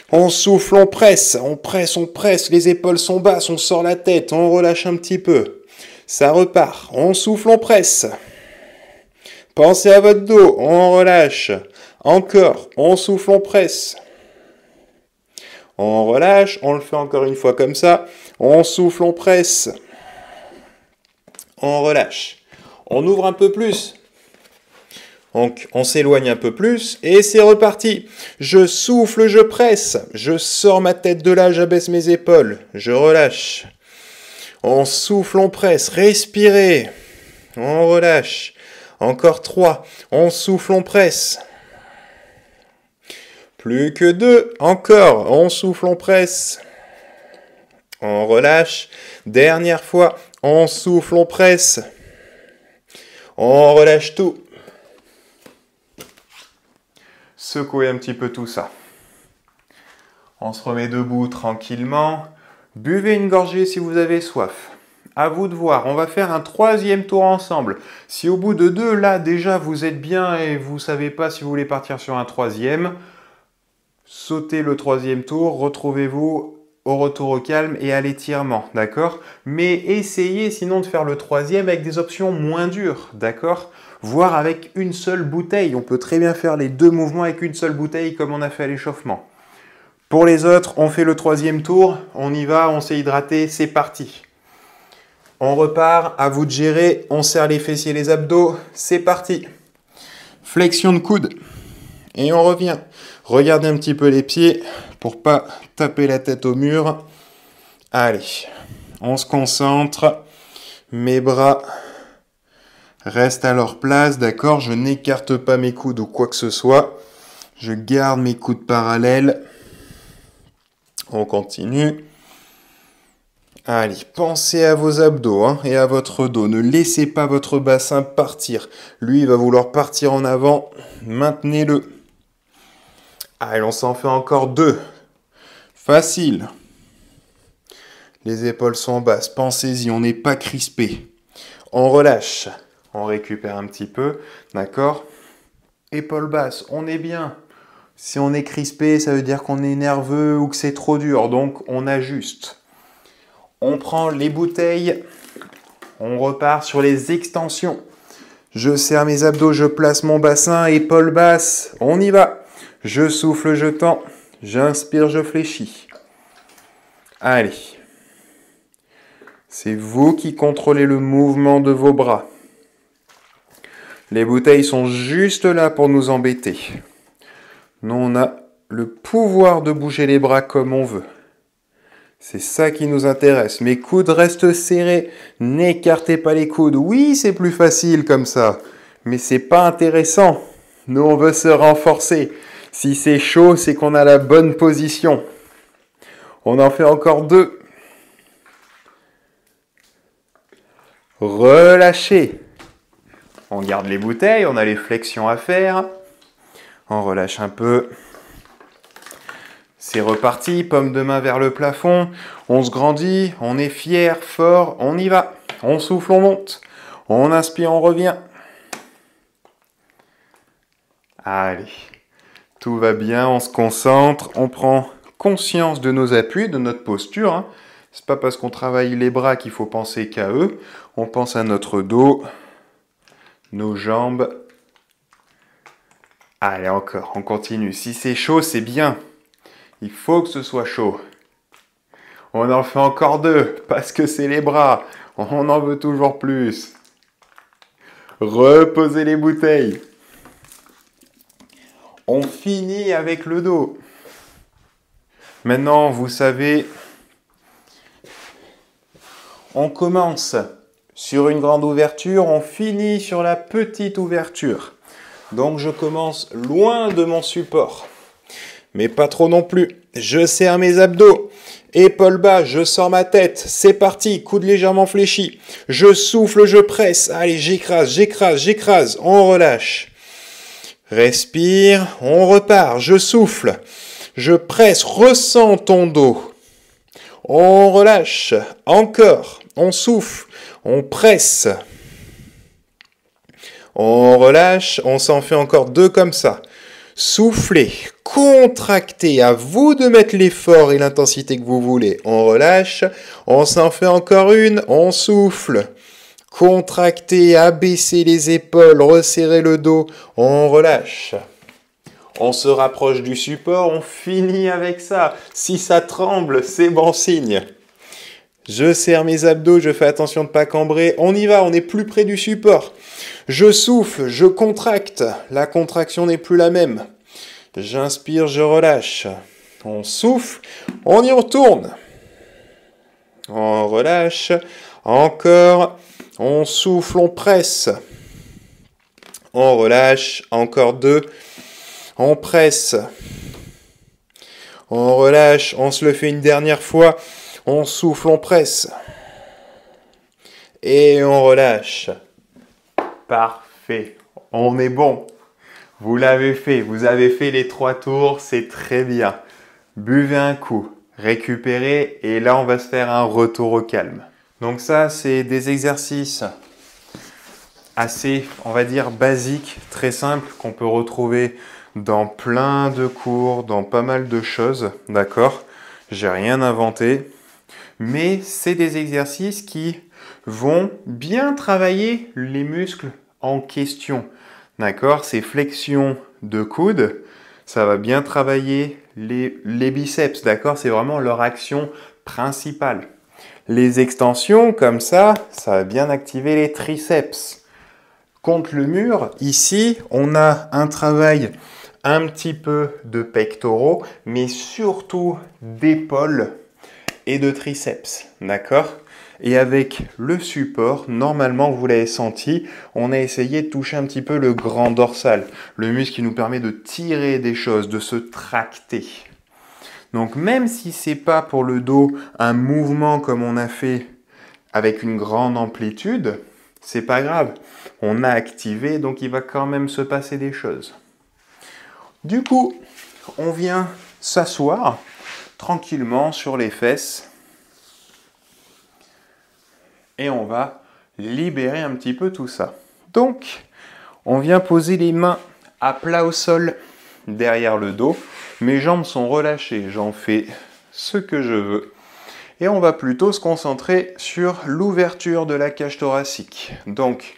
On souffle, on presse, on presse, on presse. Les épaules sont basses, on sort la tête, on relâche un petit peu. Ça repart. On souffle, on presse. Pensez à votre dos, on relâche. Encore, on souffle, on presse. On relâche, on le fait encore une fois comme ça. On souffle, on presse. On relâche. On ouvre un peu plus. Donc, on s'éloigne un peu plus et c'est reparti. Je souffle, je presse. Je sors ma tête de là, j'abaisse mes épaules. Je relâche. On souffle, on presse. Respirez. On relâche. Encore 3. On souffle, on presse. Plus que 2. Encore. On souffle, on presse. On relâche. Dernière fois. On souffle, on presse. On relâche tout. Secouez un petit peu tout ça. On se remet debout tranquillement. Buvez une gorgée si vous avez soif. À vous de voir, on va faire un 3e tour ensemble. Si au bout de 2, là, déjà, vous êtes bien et vous ne savez pas si vous voulez partir sur un 3e, sautez le 3e tour, retrouvez-vous au retour au calme et à l'étirement, d'accord? Mais essayez sinon de faire le 3e avec des options moins dures, d'accord? Voire avec une seule bouteille. On peut très bien faire les 2 mouvements avec une seule bouteille comme on a fait à l'échauffement. Pour les autres, on fait le 3e tour, on y va, on s'est hydraté, c'est parti. On repart, à vous de gérer, on serre les fessiers, les abdos, c'est parti. Flexion de coude. Et on revient. Regardez un petit peu les pieds pour pas taper la tête au mur. Allez, on se concentre. Mes bras restent à leur place, d'accord? Je n'écarte pas mes coudes ou quoi que ce soit. Je garde mes coudes parallèles. On continue. Allez, pensez à vos abdos et à votre dos. Ne laissez pas votre bassin partir. Lui, il va vouloir partir en avant. Maintenez-le. Allez, on s'en fait encore 2. Facile. Les épaules sont basses. Pensez-y, on n'est pas crispé. On relâche. On récupère un petit peu. D'accord? Épaules basses, on est bien. Si on est crispé, ça veut dire qu'on est nerveux ou que c'est trop dur. Donc, on ajuste. On prend les bouteilles, on repart sur les extensions. Je serre mes abdos, je place mon bassin, épaules basses, on y va. Je souffle, je tends, j'inspire, je fléchis. Allez. C'est vous qui contrôlez le mouvement de vos bras. Les bouteilles sont juste là pour nous embêter. Nous, on a le pouvoir de bouger les bras comme on veut. C'est ça qui nous intéresse. Mes coudes restent serrés. N'écartez pas les coudes. Oui, c'est plus facile comme ça. Mais c'est pas intéressant. Nous, on veut se renforcer. Si c'est chaud, c'est qu'on a la bonne position. On en fait encore 2. Relâchez. On garde les bouteilles. On a les flexions à faire. On relâche un peu. C'est reparti, paume de main vers le plafond, on se grandit, on est fier, fort, on y va. On souffle, on monte, on inspire, on revient. Allez, tout va bien, on se concentre, on prend conscience de nos appuis, de notre posture. C'est pas parce qu'on travaille les bras qu'il faut penser qu'à eux. On pense à notre dos, nos jambes. Allez, encore, on continue. Si c'est chaud, c'est bien. Il faut que ce soit chaud. On en fait encore 2, parce que c'est les bras. On en veut toujours plus. Reposez les bouteilles. On finit avec le dos. Maintenant, vous savez, on commence sur une grande ouverture, on finit sur la petite ouverture. Donc, je commence loin de mon support. Mais pas trop non plus. Je serre mes abdos. Épaule bas, je sors ma tête. C'est parti, coude légèrement fléchi. Je souffle, je presse. Allez, j'écrase, j'écrase, j'écrase. On relâche. Respire, on repart. Je souffle. Je presse, ressens ton dos. On relâche. Encore. On souffle. On presse. On relâche. On s'en fait encore 2 comme ça. Soufflez, contractez, à vous de mettre l'effort et l'intensité que vous voulez. On relâche, on s'en fait encore une, on souffle. Contractez, abaissez les épaules, resserrez le dos, on relâche. On se rapproche du support, on finit avec ça. Si ça tremble, c'est bon signe. Je serre mes abdos, je fais attention de ne pas cambrer. On y va, on est plus près du support. Je souffle, je contracte. La contraction n'est plus la même. J'inspire, je relâche. On souffle, on y retourne. On relâche. Encore. On souffle, on presse. On relâche. Encore 2. On presse. On relâche. On se le fait une dernière fois. On souffle, on presse. Et on relâche. Parfait. On est bon. Vous l'avez fait. Vous avez fait les 3 tours. C'est très bien. Buvez un coup. Récupérez. Et là, on va se faire un retour au calme. Donc ça, c'est des exercices assez, on va dire, basiques, très simples, qu'on peut retrouver dans plein de cours, dans pas mal de choses. D'accord ? J'ai rien inventé. Mais c'est des exercices qui vont bien travailler les muscles en question. D'accord? Ces flexions de coude, ça va bien travailler les biceps. D'accord? C'est vraiment leur action principale. Les extensions, comme ça va bien activer les triceps. Contre le mur, ici, on a un travail un petit peu de pectoraux, mais surtout d'épaules et de triceps, d'accord? Et avec le support, normalement, vous l'avez senti, on a essayé de toucher un petit peu le grand dorsal, le muscle qui nous permet de tirer des choses, de se tracter. Donc même si c'est pas pour le dos un mouvement comme on a fait avec une grande amplitude, c'est pas grave. On a activé, donc il va quand même se passer des choses. Du coup, on vient s'asseoir tranquillement sur les fesses et on va libérer un petit peu tout ça. Donc, on vient poser les mains à plat au sol derrière le dos. Mes jambes sont relâchées, j'en fais ce que je veux. Et on va plutôt se concentrer sur l'ouverture de la cage thoracique. Donc,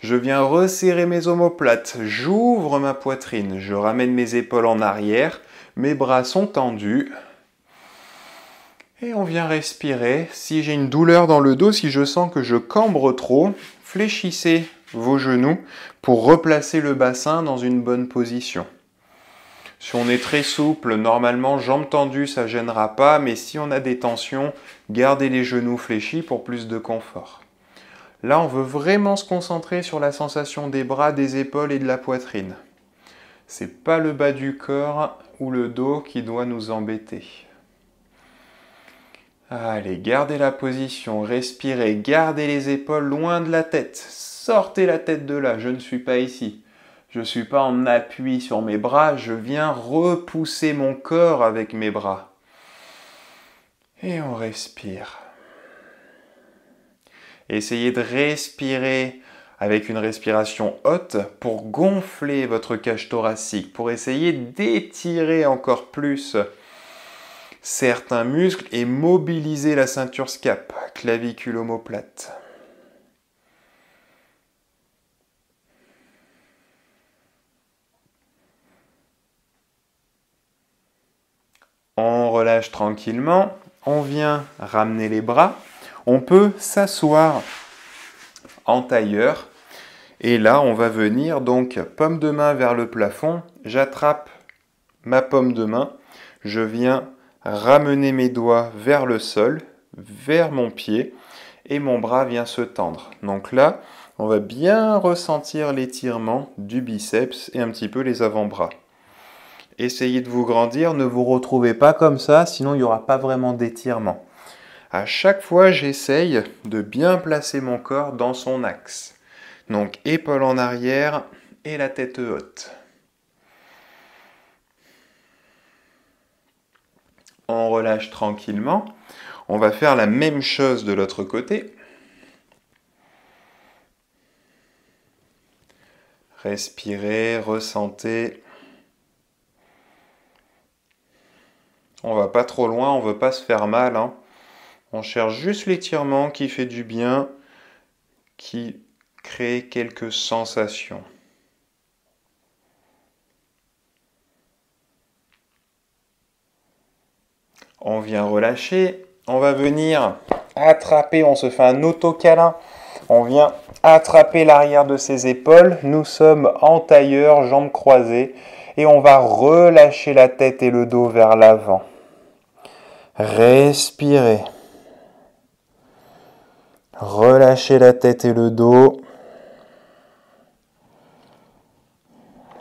je viens resserrer mes omoplates, j'ouvre ma poitrine, je ramène mes épaules en arrière, mes bras sont tendus. Et on vient respirer. Si j'ai une douleur dans le dos, si je sens que je cambre trop, fléchissez vos genoux pour replacer le bassin dans une bonne position. Si on est très souple, normalement, jambes tendues, ça ne gênera pas, mais si on a des tensions, gardez les genoux fléchis pour plus de confort. Là, on veut vraiment se concentrer sur la sensation des bras, des épaules et de la poitrine. Ce n'est pas le bas du corps ou le dos qui doit nous embêter. Allez, gardez la position, respirez, gardez les épaules loin de la tête. Sortez la tête de là, je ne suis pas ici. Je ne suis pas en appui sur mes bras, je viens repousser mon corps avec mes bras. Et on respire. Essayez de respirer avec une respiration haute pour gonfler votre cage thoracique, pour essayer d'étirer encore plus certains muscles et mobiliser la ceinture scap, clavicule omoplate. On relâche tranquillement, on vient ramener les bras, on peut s'asseoir en tailleur et là on va venir donc paume de main vers le plafond, j'attrape ma paume de main, je viens ramener mes doigts vers le sol, vers mon pied et mon bras vient se tendre. Donc là, on va bien ressentir l'étirement du biceps et un petit peu les avant-bras. Essayez de vous grandir, ne vous retrouvez pas comme ça, sinon il n'y aura pas vraiment d'étirement. À chaque fois, j'essaye de bien placer mon corps dans son axe. Donc, épaules en arrière et la tête haute. On relâche tranquillement. On va faire la même chose de l'autre côté. Respirez, ressentez. On va pas trop loin, on veut pas se faire mal, hein. On cherche juste l'étirement qui fait du bien, qui crée quelques sensations. On vient relâcher, on va venir attraper, on se fait un auto-câlin. On vient attraper l'arrière de ses épaules. Nous sommes en tailleur, jambes croisées. Et on va relâcher la tête et le dos vers l'avant. Respirez. Relâchez la tête et le dos.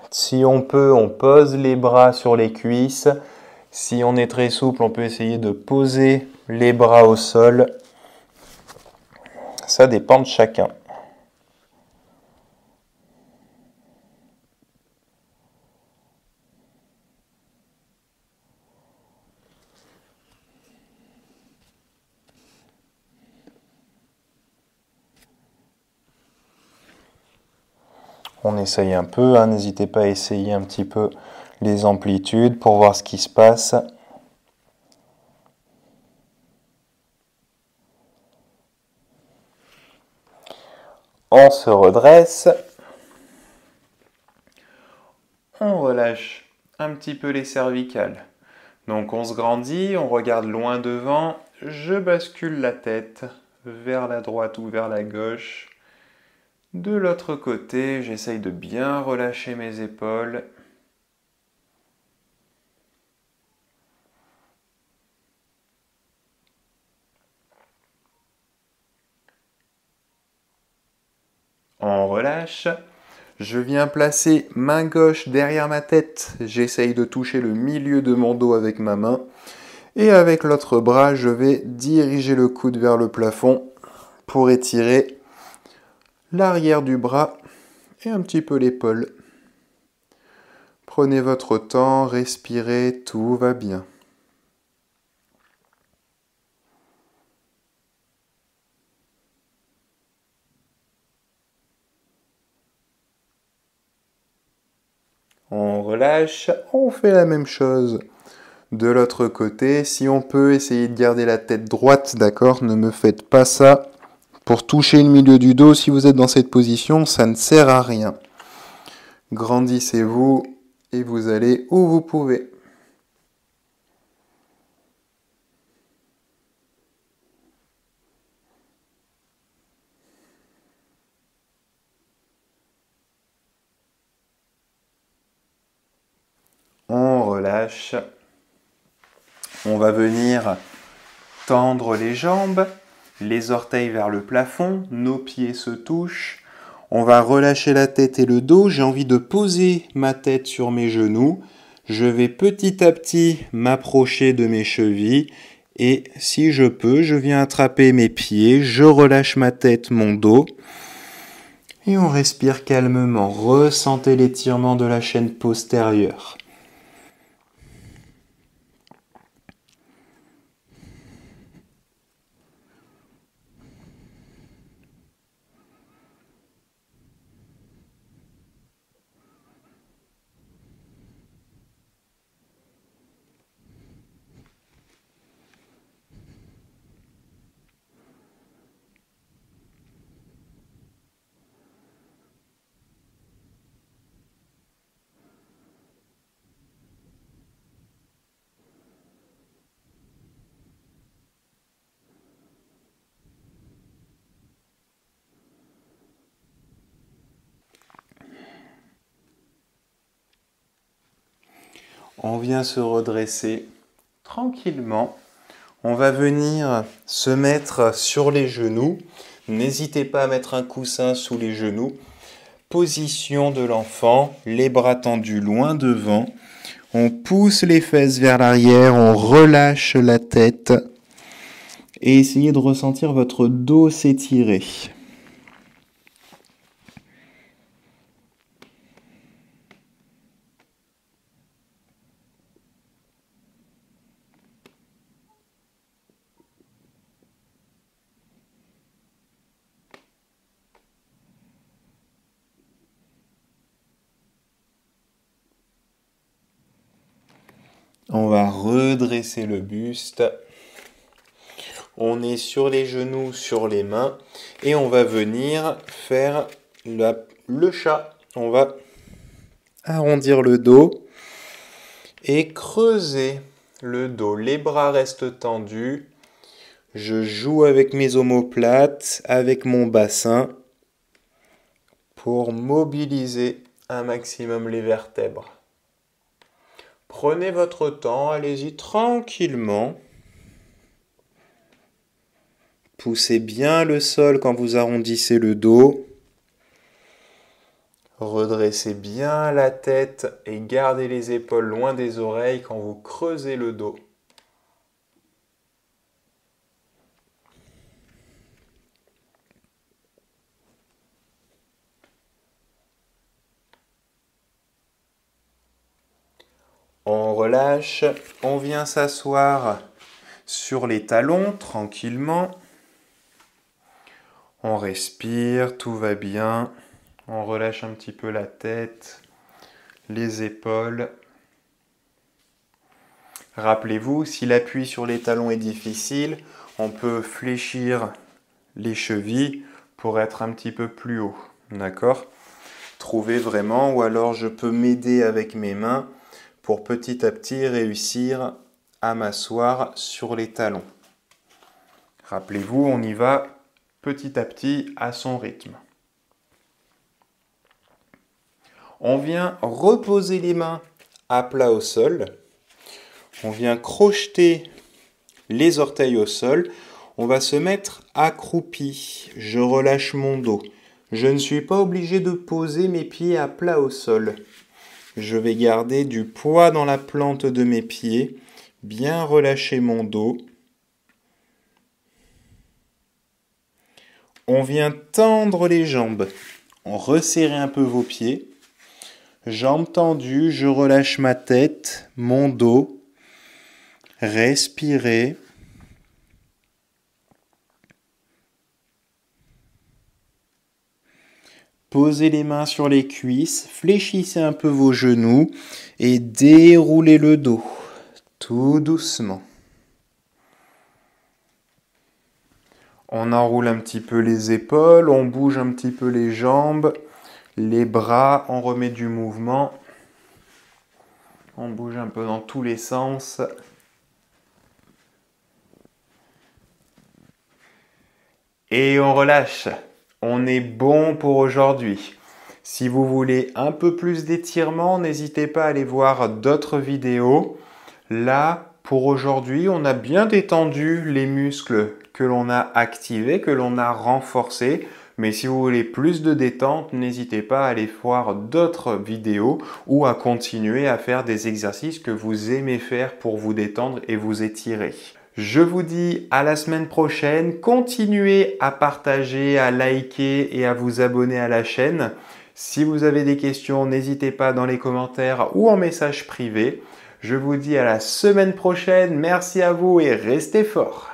Si on peut, on pose les bras sur les cuisses. Si on est très souple, on peut essayer de poser les bras au sol. Ça dépend de chacun. On essaye un peu, hein. N'hésitez pas à essayer un petit peu les amplitudes pour voir ce qui se passe. On se redresse. On relâche un petit peu les cervicales. Donc on se grandit, on regarde loin devant. Je bascule la tête vers la droite ou vers la gauche. De l'autre côté, j'essaye de bien relâcher mes épaules. On relâche. Je viens placer main gauche derrière ma tête. J'essaye de toucher le milieu de mon dos avec ma main. Et avec l'autre bras, je vais diriger le coude vers le plafond pour étirer l'arrière du bras et un petit peu l'épaule. Prenez votre temps, respirez, tout va bien. On relâche, on fait la même chose. De l'autre côté, si on peut, essayer de garder la tête droite, d'accord? Ne me faites pas ça. Pour toucher le milieu du dos, si vous êtes dans cette position, ça ne sert à rien. Grandissez-vous et vous allez où vous pouvez. On relâche. On va venir tendre les jambes, les orteils vers le plafond, nos pieds se touchent. On va relâcher la tête et le dos. J'ai envie de poser ma tête sur mes genoux. Je vais petit à petit m'approcher de mes chevilles. Et si je peux, je viens attraper mes pieds. Je relâche ma tête, mon dos. Et on respire calmement. Ressentez l'étirement de la chaîne postérieure. On vient se redresser tranquillement. On va venir se mettre sur les genoux. N'hésitez pas à mettre un coussin sous les genoux. Position de l'enfant, les bras tendus loin devant. On pousse les fesses vers l'arrière, on relâche la tête et essayez de ressentir votre dos s'étirer. On va redresser le buste. On est sur les genoux, sur les mains. Et on va venir faire le chat. On va arrondir le dos et creuser le dos. Les bras restent tendus. Je joue avec mes omoplates, avec mon bassin pour mobiliser un maximum les vertèbres. Prenez votre temps, allez-y tranquillement. Poussez bien le sol quand vous arrondissez le dos. Redressez bien la tête et gardez les épaules loin des oreilles quand vous creusez le dos. On relâche, on vient s'asseoir sur les talons tranquillement. On respire, tout va bien. On relâche un petit peu la tête, les épaules. Rappelez-vous, si l'appui sur les talons est difficile, on peut fléchir les chevilles pour être un petit peu plus haut. D'accord ? Trouvez vraiment, ou alors je peux m'aider avec mes mains pour petit à petit réussir à m'asseoir sur les talons. Rappelez-vous, on y va petit à petit à son rythme. On vient reposer les mains à plat au sol. On vient crocheter les orteils au sol. On va se mettre accroupi. Je relâche mon dos. Je ne suis pas obligé de poser mes pieds à plat au sol. Je vais garder du poids dans la plante de mes pieds, bien relâcher mon dos. On vient tendre les jambes. On resserre un peu vos pieds. Jambes tendues, je relâche ma tête, mon dos. Respirez. Posez les mains sur les cuisses, fléchissez un peu vos genoux et déroulez le dos, tout doucement. On enroule un petit peu les épaules, on bouge un petit peu les jambes, les bras, on remet du mouvement. On bouge un peu dans tous les sens. Et on relâche. On est bon pour aujourd'hui. Si vous voulez un peu plus d'étirement, n'hésitez pas à aller voir d'autres vidéos. Là, pour aujourd'hui, on a bien détendu les muscles que l'on a activés, que l'on a renforcés. Mais si vous voulez plus de détente, n'hésitez pas à aller voir d'autres vidéos ou à continuer à faire des exercices que vous aimez faire pour vous détendre et vous étirer. Je vous dis à la semaine prochaine. Continuez à partager, à liker et à vous abonner à la chaîne. Si vous avez des questions, n'hésitez pas dans les commentaires ou en message privé. Je vous dis à la semaine prochaine. Merci à vous et restez forts.